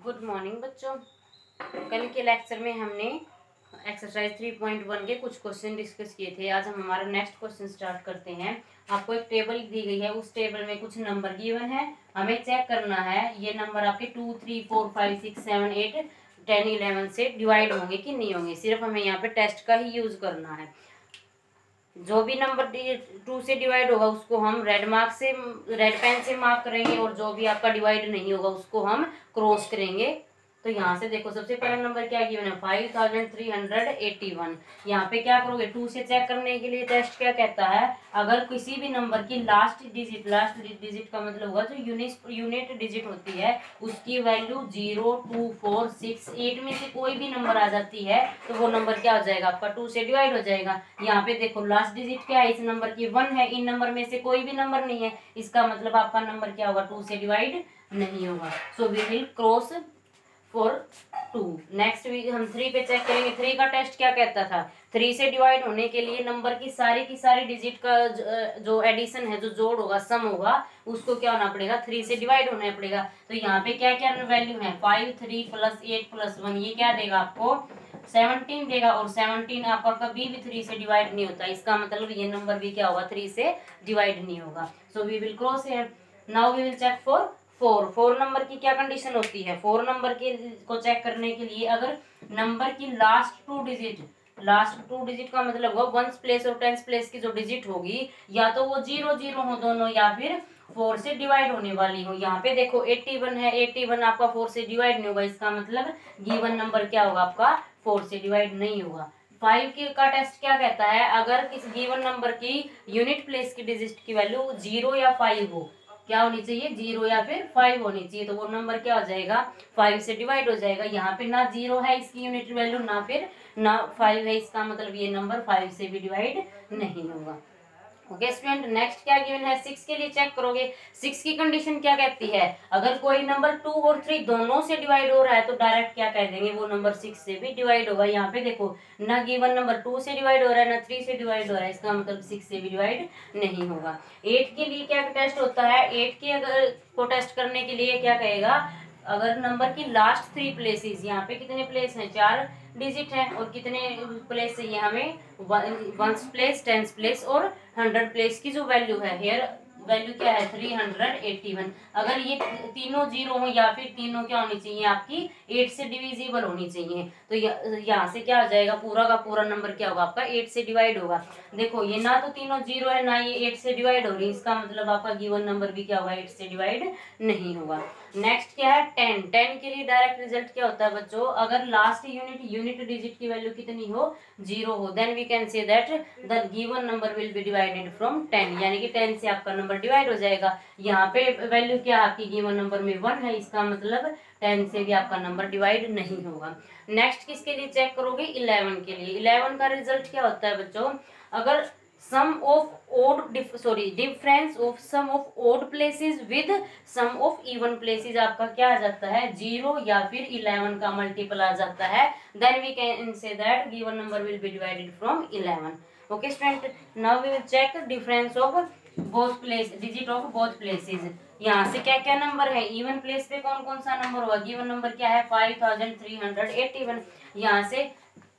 Good morning बच्चों। कल के लेक्चर में हमने एक्सरसाइज 3.1 के कुछ क्वेश्चन डिस्कस किए थे। आज हम हमारा नेक्स्ट क्वेश्चन स्टार्ट करते हैं। आपको एक टेबल दी गई है, उस टेबल में कुछ नंबर गिवन है, हमें चेक करना है ये नंबर आपके 2, 3, 4, 5, 6, 7, 8, 10, 11 से डिवाइड होंगे कि नहीं होंगे। सिर्फ हमें यहाँ पे टेस्ट का ही यूज करना है। जो भी नंबर 2 से डिवाइड होगा उसको हम रेड पेन से मार्क करेंगे, और जो भी आपका डिवाइड नहीं होगा उसको हम क्रॉस करेंगे। तो यहाँ से देखो, सबसे पहला नंबर क्या गिवन है 5381। यहाँ पे क्या करोगे, 2 से चेक करने के लिए टेस्ट क्या कहता है, अगर किसी भी नंबर की लास्ट डिजिट का मतलब होगा जो यूनिट डिजिट होती है उसकी वैल्यू 0, 2, 4, 6, 8 में से कोई भी नंबर आ जाती है तो वो नंबर क्या हो जाएगा, आपका 2 से डिवाइड हो जाएगा। यहाँ पे देखो लास्ट डिजिट क्या है, इस नंबर की 1 है, इन नंबर में से कोई भी नंबर नहीं है, इसका मतलब आपका नंबर क्या होगा, 2 से डिवाइड नहीं होगा। So we will cross for 2। Next हम 3 पे चेक करेंगे। 3 का टेस्ट क्या कहता था, 3 से डिवाइड होने के लिए नंबर की सारी डिजिट का जो एडिशन है, जो जोड़ होगा, सम होगा, उसको क्या होना पड़ेगा, 3 से डिवाइड होना पड़ेगा। तो यहाँ पे क्या क्या वैल्यू है, 5, 3 प्लस 8 प्लस 1, ये क्या देगा आपको 17 देगा। और 17 आपका कभी भी 3 से डिवाइड नहीं होता, इसका मतलब ये नंबर भी क्या होगा, 3 से डिवाइड नहीं होगा। So we will cross here. Now we will check for 4 number की क्या कंडीशन होती है। 4 नंबर के को चेक करने के लिए अगर नंबर की लास्ट टू डिजिट का मतलब होगा वंस प्लेस और टेंस प्लेस की जो डिजिट होगी, या तो वो 0 0 हो दोनों, या फिर 4 से डिवाइड होने वाली हो। यहाँ पे देखो 81 है, 81 आपका 4 से डिवाइड नहीं होगा, इसका मतलब गिवन नंबर क्या होगा, आपका 4 से डिवाइड नहीं होगा। 5 का टेस्ट क्या कहता है, अगर किसी गिवन नंबर की यूनिट प्लेस की डिजिट की वैल्यू 0 या 5 हो, क्या होनी चाहिए, 0 या फिर 5 होनी चाहिए, तो वो नंबर क्या हो जाएगा, 5 से डिवाइड हो जाएगा। यहाँ पे ना 0 है इसकी यूनिट वैल्यू, ना 5 है, इसका मतलब ये नंबर 5 से भी डिवाइड नहीं होगा। ओके स्टूडेंट, नेक्स्ट क्या गिवन है, 6 के लिए चेक करोगे। 6 की कंडीशन क्या कहती है, अगर कोई नंबर 2 और 3 दोनों से डिवाइड हो रहा है तो डायरेक्ट क्या कह देंगे, वो नंबर 6 से भी डिवाइड होगा। यहाँ पे देखो ना गिवन नंबर 2 से डिवाइड हो रहा है, ना 3 से डिवाइड हो रहा है, इसका मतलब 6 से भी डिवाइड नहीं होगा। 8 के लिए क्या टेस्ट होता है, 8 की अगर को टेस्ट करने के लिए क्या कहेगा, अगर नंबर की लास्ट 3 प्लेसेस, यहाँ पे कितने प्लेस हैं, 4 डिजिट है, और कितने प्लेस चाहिए हमें, वंस प्लेस, टेंस प्लेस और 100 प्लेस की जो वैल्यू है, हेयर वैल्यू क्या है 381। अगर ये तीनों 0 हो, या फिर तीनों क्या होनी चाहिए, आपकी 8 से डिविजिबल होनी चाहिए, तो यहाँ से क्या आ जाएगा, पूरा का पूरा नंबर क्या होगा, आपका 8 से डिवाइड होगा। देखो ये ना तो तीनों 0 है, ना ये 8 से डिवाइड हो रही, इसका मतलब आपका गिवन नंबर भी क्या होगा, 8 से डिवाइड नहीं होगा। नेक्स्ट क्या है 10 के लिए डायरेक्ट रिजल्ट क्या होता है बच्चों, अगर लास्ट यूनिट डिजिट की वैल्यू कितनी हो, 0 हो, then we can say that the given number will be divided from 10, यानी कि 10 से आपका नंबर डिवाइड हो जाएगा। यहाँ पे वैल्यू क्या आपकी गिवन नंबर में 1 है, इसका मतलब 10 से भी आपका नंबर डिवाइड नहीं होगा। नेक्स्ट किसके लिए चेक करोगे, 11 के लिए। 11 का रिजल्ट क्या होता है बच्चों, अगर difference of sum of odd places with sum of even places आपका क्या आ जाता है, 0 या फिर 11 का मल्टीपल आ जाता है, then we can say that given number will be divided from 11। Okay student, now we will check difference of both place, digit of both places. यहाँ से क्या क्या नंबर है, इवन प्लेस पे कौन कौन सा नंबर होगा, गिवन नंबर क्या है 5381। यहाँ से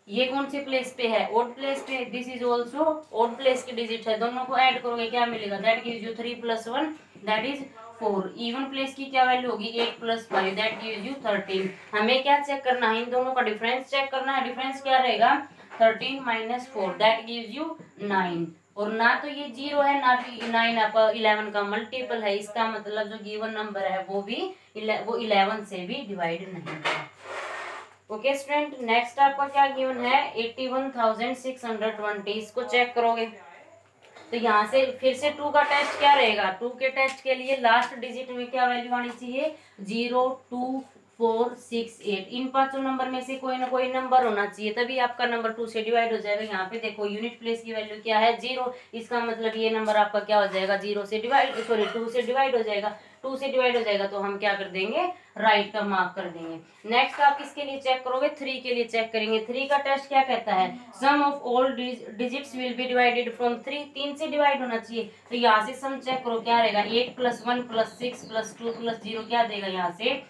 ये कौन से प्लेस पे है, ओड प्लेस पे, this is also odd place की डिजिट है, दोनों को ऐड करोगे क्या मिलेगा, that gives you 3 + 1 that is 4। Even place की क्या वैल्यू होगी, 8 + 5 दैट गिव्स यू 13। हमें क्या चेक करना है, इन दोनों का डिफरेंस चेक करना है। डिफरेंस क्या रहेगा, 13 - 4 दैट गिव्स यू 9। और ना तो ये 0 है, ना फिर 9 आपका 11 का मल्टीपल है, इसका मतलब जो गिवन नंबर है वो 11 से भी डिवाइड नहीं है। ओके स्टूडेंट, नेक्स्ट आपका क्या गिवन है 81,620, इसको चेक करोगे तो यहाँ से फिर से 2 का टेस्ट क्या रहेगा, 2 के टेस्ट के लिए लास्ट डिजिट में क्या वैल्यू आनी चाहिए, 0, 2, 4, 6, 8, इन पांचों नंबर में से कोई ना कोई नंबर होना चाहिए, तभी आपका नंबर 2 से डिवाइड हो जाएगा। यहाँ पे देखो यूनिट प्लेस की वैल्यू क्या है 0, इसका मतलब ये नंबर आपका क्या हो जाएगा, 2 से डिवाइड हो जाएगा। 2 से डिवाइड हो जाएगा तो हम क्या कर देंगे, राइट का मार्क कर देंगे। नेक्स्ट आप किसके लिए चेक करोगे, 3 के लिए चेक करेंगे। 3 का टेस्ट क्या कहता है, sum of all digits will be divided from 3, 3 से डिवाइड होना चाहिए, तो यहाँ से सम चेक करो क्या रहेगा, 8 + 1 + 6 + 2 + 0 क्या देगा, यहाँ से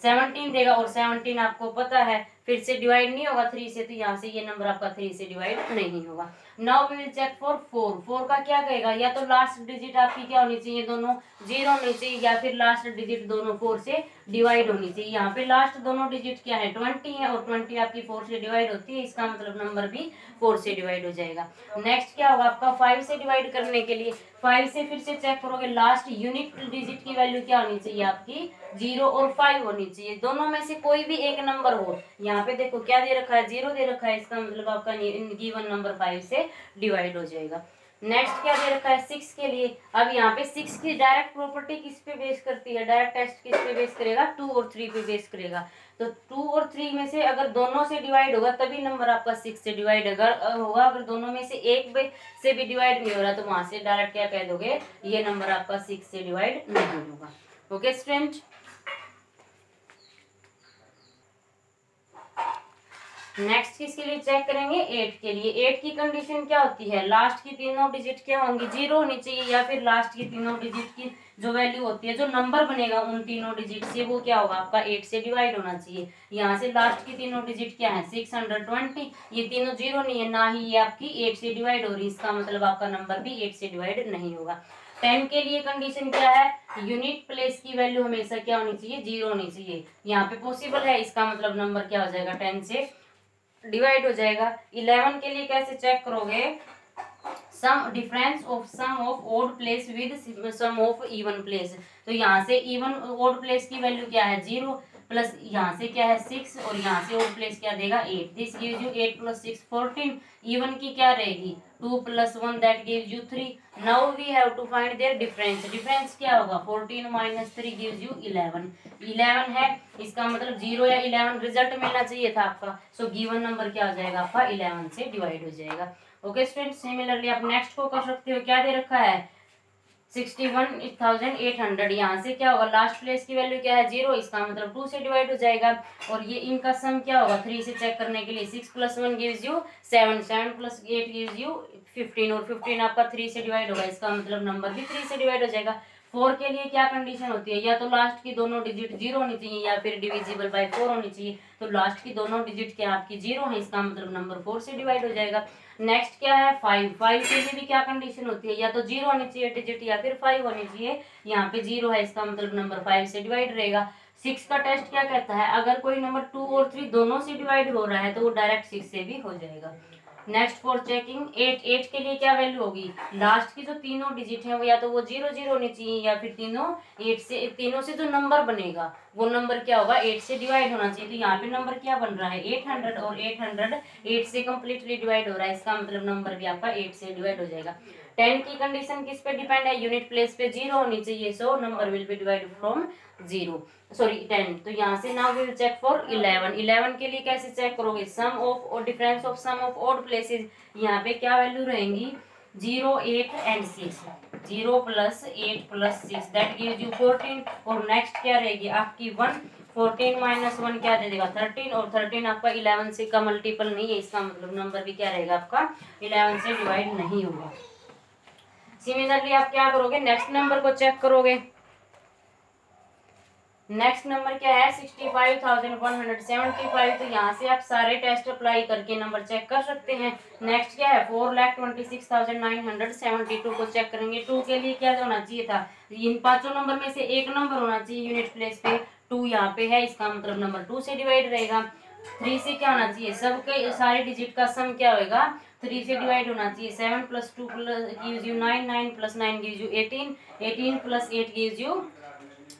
17 देगा, और 17 आपको पता है फिर से डिवाइड नहीं होगा 3 से, तो यहाँ से ये नंबर आपका 3 से डिवाइड नहीं होगा। Now we will check for 4। 4 का क्या कहेगा, या तो लास्ट डिजिट आपकी क्या होनी चाहिए, दोनों 0 होनी चाहिए, या फिर लास्ट डिजिट दोनों 4 से डिवाइड होनी चाहिए। यहाँ पे लास्ट दोनों डिजिट क्या है 20 है, और 20 आपकी 4 से डिवाइड होती है, इसका मतलब नंबर भी 4 से डिवाइड हो जाएगा। नेक्स्ट क्या होगा आपका 5 से डिवाइड करने के लिए, 5 से फिर से चेक करोगे, लास्ट यूनिट डिजिट की वैल्यू क्या होनी चाहिए आपकी 0 और 5 होनी चाहिए, दोनों में से कोई भी एक नंबर हो। यहाँ पे देखो क्या दे रखा है 0 दे रखा है, इसका मतलब आपका गिवन नंबर 5 से डिवाइड हो जाएगा। नेक्स्ट क्या दे रखा है 6 के लिए। अब यहाँ पे 6 की डायरेक्ट प्रॉपर्टी किस पे बेस करती है, डायरेक्ट टेस्ट किस पे बेस करेगा 2 और 3 पे बेस करेगा। तो 2 और 3 में से अगर दोनों से डिवाइड होगा तभी नंबर आपका 6 से डिवाइड होगा, अगर दोनों में से एक से भी डिवाइड नहीं हो रहा तो वहां से डायरेक्ट क्या कह दोगे, ये नंबर आपका 6 से डिवाइड नहीं होगा। ओके स्टूडेंट, नेक्स्ट किसके लिए चेक करेंगे 8 के लिए। 8 की कंडीशन क्या होती है, लास्ट की तीनों डिजिट क्या होंगी 0 होनी चाहिए, या फिर लास्ट की तीनों डिजिट की जो वैल्यू होती है, जो नंबर बनेगा उन तीनों डिजिट से, वो क्या होगा आपका 8 से डिवाइड होना चाहिए। यहाँ से लास्ट की तीनों डिजिट क्या है 620, ये तीनों 0 नहीं है, ना ही ये आपकी 8 से डिवाइड हो रही, इसका मतलब आपका नंबर भी 8 से डिवाइड नहीं होगा। 10 के लिए कंडीशन क्या है, यूनिट प्लेस की वैल्यू हमेशा क्या होनी चाहिए 0 होनी चाहिए, यहाँ पे पॉसिबल है, इसका मतलब नंबर क्या हो जाएगा 10 से डिवाइड हो जाएगा। 11 के लिए कैसे चेक करोगे, sum difference of sum of odd place with sum of even place. तो यहाँ से इवन ओड प्लेस की वैल्यू क्या है 0, प्लस यहाँ से क्या है 6, और यहाँ से ओड प्लेस क्या देगा 8, दिस गिव्स यू 8 + 6 14। इवन की क्या रहेगी 2 + 1 that gives you 3। Now we have to find their difference. Difference क्या होगा 14 - 3 गिव्स यू 11। 11 है, इसका मतलब 0 या 11 रिजल्ट मिलना चाहिए था आपका, सो गिवन नंबर क्या हो जाएगा आपका 11 से डिवाइड हो जाएगा। ओके स्टूडेंट, सिमिलरली आप नेक्स्ट को कर सकते हो, क्या दे रखा है 61,800। यहाँ से क्या होगा लास्ट प्लेस की वैल्यू क्या है 0, इसका मतलब 2 से डिवाइड हो जाएगा, और ये इनका सम क्या होगा 3 से चेक करने के लिए 6 + 1 गिव्स यू 7, 7 + 8 गिव्स यू 15, और 15 आपका 3 से डिवाइड होगा, इसका मतलब नंबर भी 3 से डिवाइड हो जाएगा। 4 के लिए क्या कंडीशन होती है, या तो लास्ट की दोनों डिजिट 0 होनी चाहिए, या फिर डिविजिबल बाय 4 होनी चाहिए। तो लास्ट की दोनों डिजिट क्या आपकी 0 है, इसका मतलब नंबर 4 से डिवाइड हो जाएगा। नेक्स्ट क्या है 5। 5 के लिए भी क्या कंडीशन होती है, या तो 0 होनी चाहिए डिजिट, या फिर 5 होनी चाहिए, यहाँ पे 0 है, इसका मतलब नंबर 5 से डिवाइड रहेगा। 6 का टेस्ट क्या कहता है, अगर कोई नंबर 2 और 3 दोनों से डिवाइड हो रहा है तो वो डायरेक्ट 6 से भी हो जाएगा। Next for checking 8। 8 के लिए क्या वैल्यू होगी, लास्ट की जो तीनों डिजिट है वो या तो वो 0 0 होनी चाहिए, या फिर तीनों से जो नंबर बनेगा वो नंबर क्या होगा 8 से डिवाइड होना चाहिए। तो यहाँ पे नंबर क्या बन रहा है 800, और 800 8 से कम्प्लीटली डिवाइड हो रहा है, इसका मतलब नंबर भी आपका 8 से डिवाइड हो जाएगा। 10 की कंडीशन किस पे डिपेंड है, यूनिट प्लेस पे 0 होनी चाहिए, so number will be divide from 0, sorry 10। तो यहाँ से now we will check for 11। 11 के लिए कैसे चेक करोगे, सम ऑफ और difference of sum of odd places. यहाँ पे क्या वैल्यू रहेंगी 0, 8 एंड 6, 0 + 8 + 6 दैट गिव्स यू 14, और नेक्स्ट क्या रहेगी आपकी 1। 14 - 1 क्या दे देगा 13, और 13 आपका 11 से का मल्टीपल नहीं है, इसका मतलब नंबर भी क्या रहेगा आपका 11 से डिवाइड नहीं होगा। सिमिलरली आप क्या करोगे, नेक्स्ट नंबर को चेक करोगे। नेक्स्ट नंबर क्या है 65,175। तो यहाँ से आप सारे टेस्ट अप्लाई करके नंबर चेक कर सकते हैं। नेक्स्ट क्या है 4,26,972 को चेक करेंगे। 2 के लिए क्या होना चाहिए था, इन पांचों नंबर में से एक नंबर होना चाहिए यूनिट प्लेस पे, 2 यहाँ पे है, इसका मतलब नंबर 2 से डिवाइड रहेगा। 3 से क्या होना चाहिए, सबके सारे डिजिट का सम क्या होगा 3 से डिवाइड होना चाहिए। 7 + 2 gives you 9, 9 + 9 gives you 18, 18 + 8 gives you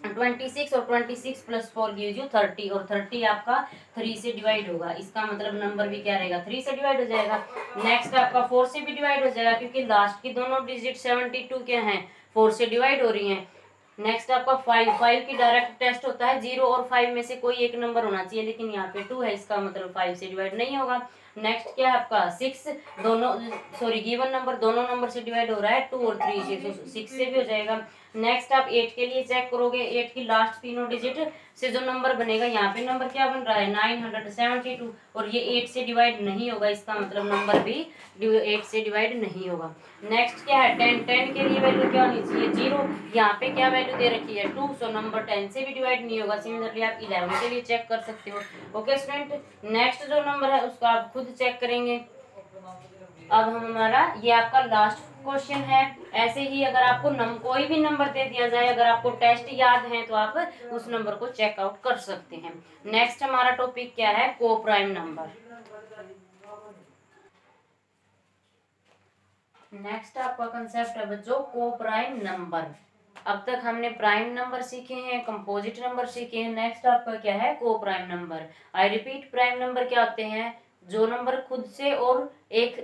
26, और 26 + 4 गिव्स यू 30, और 30 आपका 3 से डिवाइड होगा, इसका मतलब नंबर भी क्या रहेगा 3 से डिवाइड हो जाएगा। नेक्स्ट आपका 4 से भी डिवाइड हो जाएगा, क्योंकि लास्ट की दोनों डिजिट 72 क्या हैं 4 से डिवाइड हो रही हैं। नेक्स्ट आपका 5 की डायरेक्ट टेस्ट होता है 0 और 5 में से कोई एक नंबर होना चाहिए, लेकिन यहाँ पे 2 है, इसका मतलब 5 से डिवाइड नहीं होगा। नेक्स्ट क्या है आपका 6, दोनों गिवन नंबर दोनों नंबर से डिवाइड हो रहा है 2 और 3 से, तो 6 से भी हो जाएगा। नेक्स्ट आप 8 के लिए चेक करोगे, 8 की लास्ट तीनों डिजिट से जो नंबर बनेगा, यहाँ पे नंबर क्या बन रहा है 972, और ये 8 से डिवाइड नहीं होगा, इसका मतलब नंबर भी 8 से डिवाइड नहीं होगा। नेक्स्ट क्या है 10, 10 के लिए वैल्यू क्या होनी चाहिए 0, यहाँ पे क्या वैल्यू दे रखी है 2, सो नंबर 10 से भी डिवाइड नहीं होगा। सिमिलरली आप 11 के लिए चेक कर सकते हो। ओके स्टूडेंट, नेक्स्ट जो नंबर है उसको आप खुद चेक करेंगे। अब हमारा ये आपका लास्ट क्वेश्चन है। ऐसे ही अगर आपको कोई भी नंबर दे दिया जाए, अगर आपको टेस्ट याद है तो आप उस नंबर को चेकआउट कर सकते हैं। नेक्स्ट हमारा टॉपिक क्या है, को प्राइम नंबर। नेक्स्ट आपका कंसेप्ट है बच्चों को प्राइम नंबर। अब तक हमने प्राइम नंबर सीखे हैं, कंपोजिट नंबर सीखे हैं, नेक्स्ट आपका क्या है को prime number. I repeat, prime number क्या होते हैं, जो नंबर खुद से और एक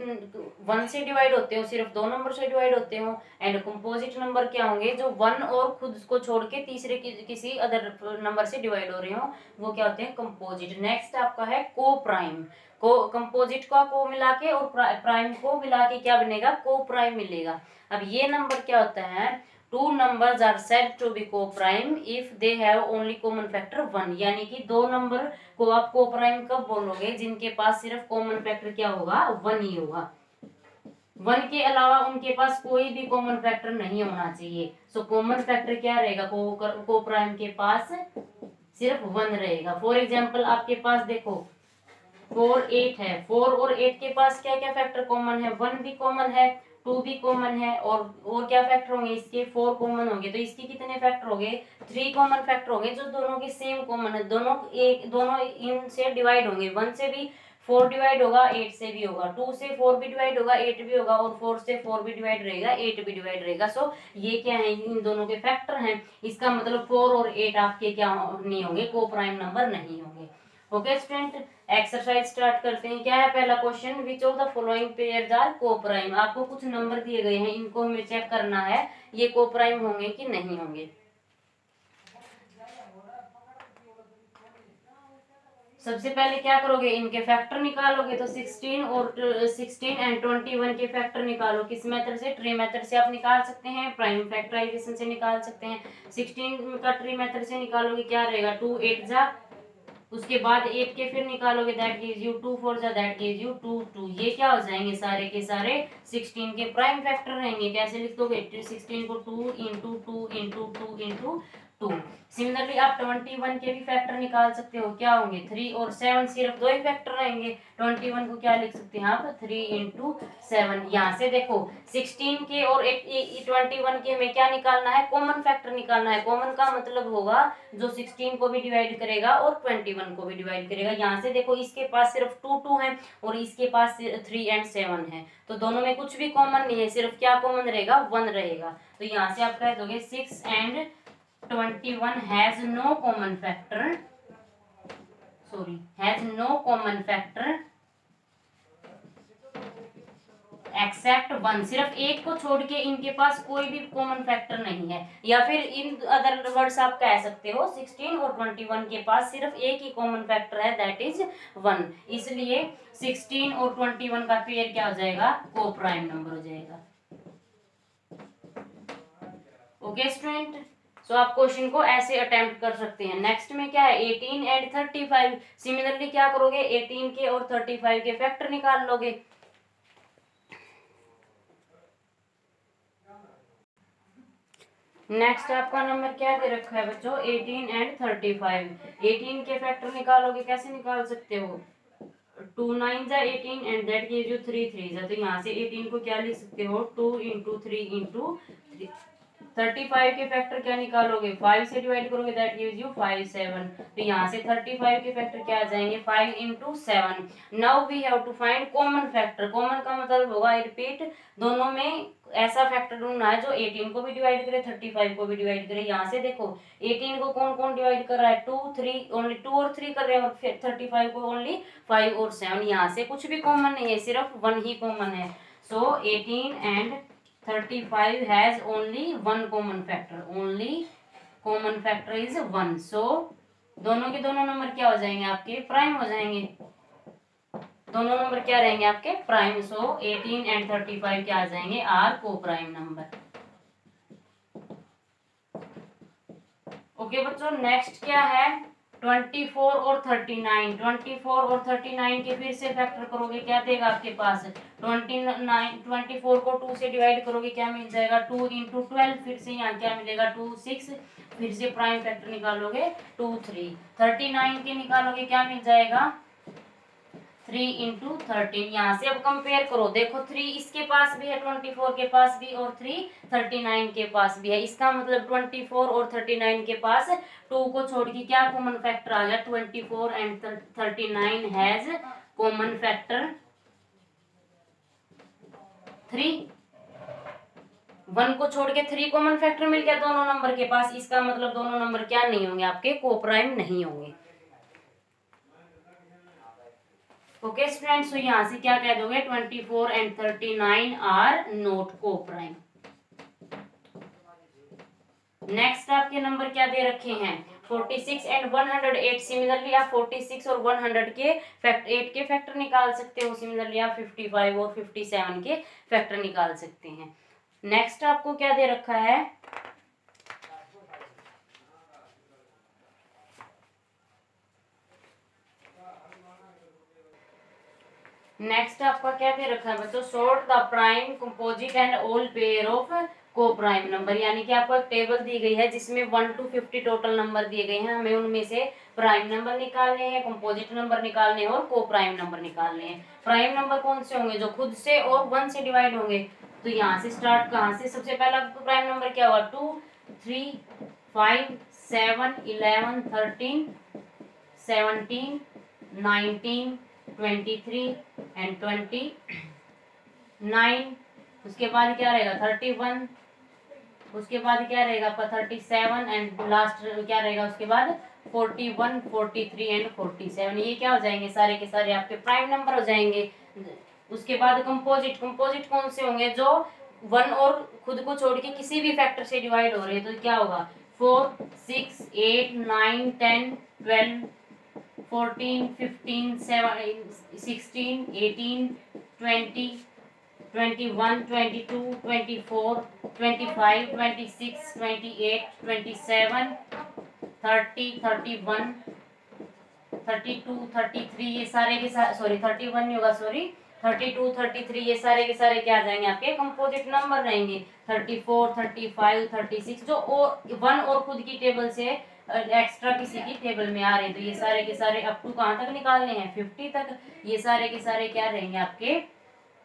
1 से डिवाइड होते हो, सिर्फ 2 नंबर से डिवाइड होते हो। एंड कंपोजिट नंबर क्या होंगे, जो 1 और खुद को छोड़ के तीसरे किसी अदर नंबर से डिवाइड हो रहे हो, वो क्या होते हैं कंपोजिट। नेक्स्ट आपका है को प्राइम। को कंपोजिट का को मिला के और प्राइम को मिला के क्या बनेगा, को प्राइम मिलेगा। अब ये नंबर क्या होता है, two numbers are said to be coprime if they have only common factor 1, यानी कि 2 नंबर को आप को प्राइम कब बोलोगे, जिनके पास सिर्फ कॉमन फैक्टर क्या होगा 1 ही होगा। 1 के अलावा उनके पास कोई भी कॉमन फैक्टर नहीं होना चाहिए। सो कॉमन फैक्टर क्या रहेगा, को प्राइम के पास सिर्फ 1 रहेगा। फॉर एग्जाम्पल आपके पास देखो 4 8 है, 4 और 8 के पास क्या क्या फैक्टर कॉमन है, 1 भी कॉमन है, 2 भी कॉमन है, और क्या फैक्टर होंगे इसके 4 कॉमन होंगे, तो इसके कितने फैक्टर हो गए 3 कॉमन फैक्टर हो गए, जो दोनों की सेम कॉमन है। दोनों इनसे डिवाइड होंगे, 1 से भी 4 डिवाइड होगा, 8 से भी होगा, 2 से 4 भी डिवाइड होगा, 8 भी होगा, और 4 से 4 भी डिवाइड रहेगा, 8 भी डिवाइड रहेगा। सो ये क्या है, इन दोनों के फैक्टर हैं। इसका मतलब 4 और 8 आपके क्या नहीं होंगे, को प्राइम नंबर नहीं होंगे। ओके स्टूडेंट, एक्सरसाइज स्टार्ट करते हैं। क्या है पहला question, which of the following pairs are coprime. आपको कुछ नंबर दिए गए हैं, इनको हमें चेक करना है ये को प्राइम होंगे कि नहीं होंगे। सबसे पहले क्या करोगे, इनके फैक्टर निकालोगे, तो 16 एंड 21 के फैक्टर निकालो। किस मेथड से, ट्री मेथड से आप निकाल सकते हैं, प्राइम फैक्टराइजेशन से निकाल सकते हैं। 16 का ट्री मेथड से निकालोगे क्या रहेगा 2 8 जा, उसके बाद 8 के फिर निकालोगे, दैट गिव्स यू 2 4 जा, दैट गिव्स यू 2 2। ये क्या हो जाएंगे सारे के सारे 16 के प्राइम फैक्टर रहेंगे। कैसे लिख दोगे, 16 को 2 इंटू 2 इंटू 2 इंटू 2। सिमिलरली आप 21 के भी फैक्टर निकाल सकते हो, क्या होंगे 3 और 7, सिर्फ 2 ही फैक्टर रहेंगे। 21 को क्या लिख सकते हैं आप 3 इंटू 7। यहाँ से देखो 16 के और 21 के हमें क्या निकालना है, कॉमन फैक्टर निकालना है। कॉमन का मतलब होगा जो 16 को भी डिवाइड करेगा और 21 को भी डिवाइड करेगा। यहाँ से देखो इसके पास सिर्फ 2 2 है और इसके पास 3 एंड 7 है, तो दोनों में कुछ भी कॉमन नहीं है, सिर्फ क्या कॉमन रहेगा 1 रहेगा। तो यहाँ से आप कह दोगे 6 and 21 has no common factor, has no common factor except 1। सिर्फ एक को छोड़ के इनके पास कोई भी कॉमन फैक्टर नहीं है, या फिर इन अदर वर्ड्स आप कह सकते हो 16 और 21 के पास सिर्फ एक ही कॉमन फैक्टर है, दैट इज 1। इसलिए 16 और 21 का पेयर क्या हो जाएगा, को प्राइम नंबर हो जाएगा। ओके स्टूडेंट, सो आप क्वेश्चन को ऐसे अटेम्प्ट कर सकते हैं। नेक्स्ट में क्या है 18 एंड 35। सिमिलरली क्या करोगे 18 के और 35 के फैक्टर निकाल लोगे। नेक्स्ट आपका नंबर क्या दे रखा है बच्चों 18 एंड 35। 18 के फैक्टर निकालोगे, कैसे निकाल सकते हो 2 9 जा 18 एंड दैट गिव्स यू 3 3 जा, तो यहाँ से 18 को क्या लिख सकते हो 2 इंटू 3 इंटू 35 के फैक्टर क्या निकालोगे 5 से डिवाइड करोगे, दैट गिव्स यू 5 7। तो यहाँ से 35 के फैक्टर क्या आ जाएंगे 5 into 7। Now we have to find common factor. Common का मतलब होगा, आई रिपीट, दोनों में ऐसा फैक्टर ढूंढना है जो 18 को भी डिवाइड करे 35 को भी डिवाइड करे। यहाँ से देखो 18 को कौन कौन डिवाइड कर रहा है 2 3, ओनली 2 और 3 कर रहे हैं, और फिर 35 को ओनली 5 और 7। यहाँ से कुछ भी कॉमन नहीं है, सिर्फ 1 ही कॉमन है। सो 18 and 35 has only one common factor, only common factor is 1। so दोनों के दोनों नंबर क्या हो जाएंगे आपके प्राइम हो जाएंगे, दोनों नंबर क्या रहेंगे आपके प्राइम। सो 18 एंड 35 क्या आ जाएंगे आर को प्राइम नंबर। ओके बच्चों, नेक्स्ट क्या है 24 और 39। 24 और 39 के फिर से फैक्टर करोगे, क्या देगा आपके पास 24 को 2 से डिवाइड करोगे, क्या मिल जाएगा 2 इंटू 12, फिर से यहाँ क्या मिलेगा 2 6, फिर से प्राइम फैक्टर निकालोगे 2 3। 39 के निकालोगे, क्या मिल जाएगा 3 इंटू 13। यहाँ से अब कंपेयर करो, देखो 3 इसके पास भी है, 24 के पास भी, और 3 39 के पास भी है। इसका मतलब 24 और 39 के पास 2 को छोड़ के क्या कॉमन फैक्टर आ गया, 24 एंड 39 हैज कॉमन फैक्टर 3। 1 को छोड़ के 3 कॉमन फैक्टर मिल गया दोनों नंबर के पास। इसका मतलब दोनों नंबर क्या नहीं होंगे, आपके कोप्राइम नहीं होंगे। ओके स्टूडेंट्स, तो यहाँ से क्या कह दोगे 24 and 39 are not coprime. Next आपके नंबर क्या दे रखे हैं 46 एंड 108। सिमिलरली आप 46 और 100 के 8 के फैक्टर निकाल सकते हो। सिमिलरली आप 55 और 57 के फैक्टर निकाल सकते हैं। नेक्स्ट आपको क्या दे रखा है नेक्स्ट आपका क्या दे रखा है बच्चों, sort the prime composite and all pair of को प्राइम नंबर। यानी कि आपको एक टेबल दी गई है जिसमें 1 to 50 टोटल नंबर दिए गए हैं। हमें उनमें से प्राइम नंबर निकालने हैं, कंपोजिट नंबर निकालने हैं और को प्राइम नंबर निकालने हैं। प्राइम नंबर कौन से होंगे, जो खुद से और 1 से डिवाइड होंगे। तो यहाँ से स्टार्ट कहाँ से, सबसे पहला प्राइम नंबर क्या हुआ 2 3 5 7 11 13 17 19 23 एंड 29। उसके बाद क्या रहेगा 31, उसके बाद क्या रहेगा आपका 37 एंड लास्ट क्या रहेगा उसके बाद 41 43 एंड 47। ये क्या हो जाएंगे, सारे के सारे आपके प्राइम नंबर हो जाएंगे। उसके बाद कंपोजिट, कंपोजिट कौन से होंगे, जो 1 और खुद को छोड़ के किसी भी फैक्टर से डिवाइड हो रहे हैं। तो क्या होगा 4 6 8 9 10 12 14 15 16 18 20 21 22 24 25 26 28 27 30 31 32 33, ये सारे के सारे, सॉरी 31 नहीं होगा, सॉरी 32 33, ये सारे के सारे क्या आ जाएंगे आपके कंपोजिट नंबर रहेंगे। 34 35 36 जो 1 और खुद की टेबल से एक्स्ट्रा किसी की टेबल में आ रहे हैं। तो ये सारे के सारे अप टू कहाँ तक निकालने हैं 50 तक। ये सारे के सारे क्या रहेंगे आपके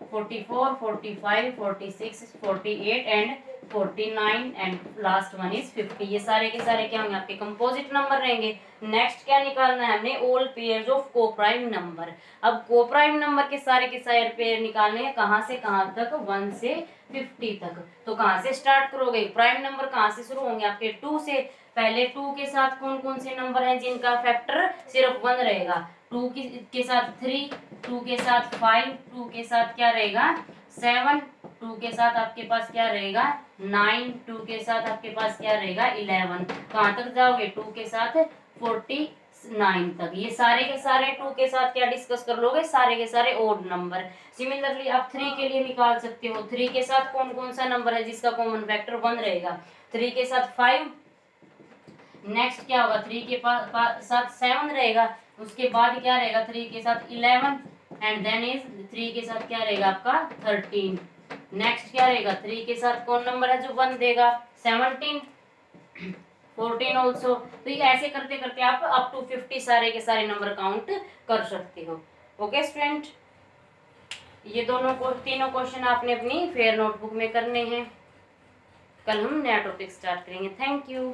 44 45 46 48 and 49 and last one is 50। ये सारे के सारे क्या होंगे आपके कंपोजिट नंबर रहेंगे। नेक्स्ट क्या निकालना है हमने, all pairs of coprime number. अब कोप्राइम नंबर के सारे पेयर निकालने हैं, कहाँ से कहाँ तक 1 से 50 तक। तो कहाँ से स्टार्ट करोगे, प्राइम नंबर कहाँ से शुरू होंगे आपके 2 से। पहले 2 के साथ कौन कौन से नंबर हैं जिनका फैक्टर सिर्फ 1 रहेगा। 2 के साथ 3, 2 के साथ 5, 2 के साथ क्या रहेगा 7, 2 के साथ आपके पास क्या रहेगा 9, 2 के साथ आपके पास क्या रहेगा 11। कहाँ तक जाओगे 2 के साथ 49 तक। ये सारे के सारे 2 के साथ क्या डिस्कस कर लोगे, सारे के सारे ओड नंबर। सिमिलरली आप 3 के लिए निकाल सकते हो। 3 के साथ कौन कौन सा नंबर है जिसका कॉमन फैक्टर 1 रहेगा। 3 के साथ 5, नेक्स्ट क्या होगा 3 के साथ 7 रहेगा। उसके बाद क्या रहेगा 3 के साथ 11 एंड देन इज 3 के साथ क्या रहेगा आपका 13। नेक्स्ट क्या रहेगा 3 के साथ कौन नंबर है जो 1 देगा 17 14 ऑल्सो। तो ये ऐसे करते करते आप अप टू 50 सारे के सारे नंबर काउंट कर सकते हो। ओके स्टूडेंट, ये तीनों क्वेश्चन आपने अपनी फेयर नोटबुक में करने हैं। कल हम नया टॉपिक स्टार्ट करेंगे। Thank you.